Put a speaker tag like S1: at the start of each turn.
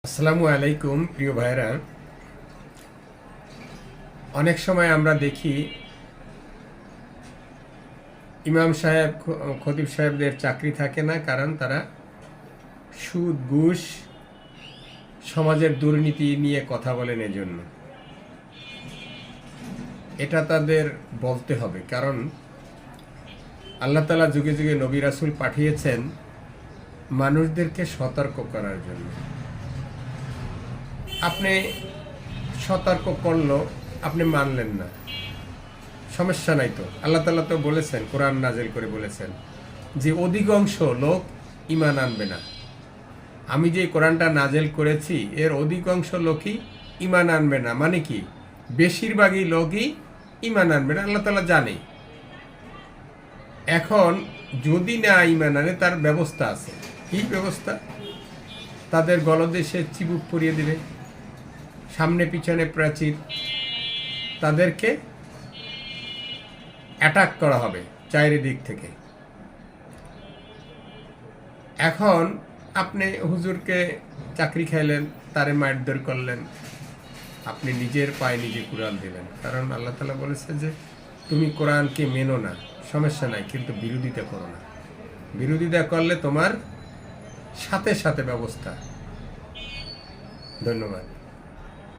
S1: আসসালামু আলাইকুম প্রিয় ভাইরা। অনেক সময় আমরা দেখি ইমাম সাহেব খতিব সাহেবদের চাকরি থাকে না, কারণ তারা সুদ ঘুষ সমাজের দুর্নীতি নিয়ে কথা বলেন। এজন্য এটা তাদের বলতে হবে, কারণ আল্লাহ তাআলা যুগে যুগে নবী রাসূল পাঠিয়েছেন মানুষদেরকে সতর্ক করার জন্য। আপনি সতর্ক করলো, আপনি মানলেন না, সমস্যা নাই তো। আল্লাহ তাআলা তো বলেছেন, কোরআন নাজিল করে বলেছেন যে অধিকাংশ লোক ঈমান আনবে না। আমি যে কোরআনটা নাজিল করেছি এর অধিকাংশ লোকই ঈমান আনবে না, মানে কি বেশিরভাগই লোকই ঈমান আনবে না। আল্লাহ তাআলা জানে। এখন যদি না ঈমান আনে তার ব্যবস্থা আছে। কি ব্যবস্থা? তাদের গলদেশে চিবুক পরিয়ে দিবে, সামনে পিছনে প্রাচীর, তাদেরকে অ্যাটাক করা হবে চারিদিক থেকে। এখন আপনি হুজুরকে চাকরি খাইলেন, তারে মারধর করলেন, আপনি নিজের পায়ে নিজে কুড়াল দিলেন। কারণ আল্লাহ তাআলা বলেছে যে তুমি কোরআনকে মেনো না, সমস্যা নাই, কিন্তু বিরোধিতা করো না। বিরোধিতা করলে তোমার সাথে সাথে ব্যবস্থা। ধন্যবাদ।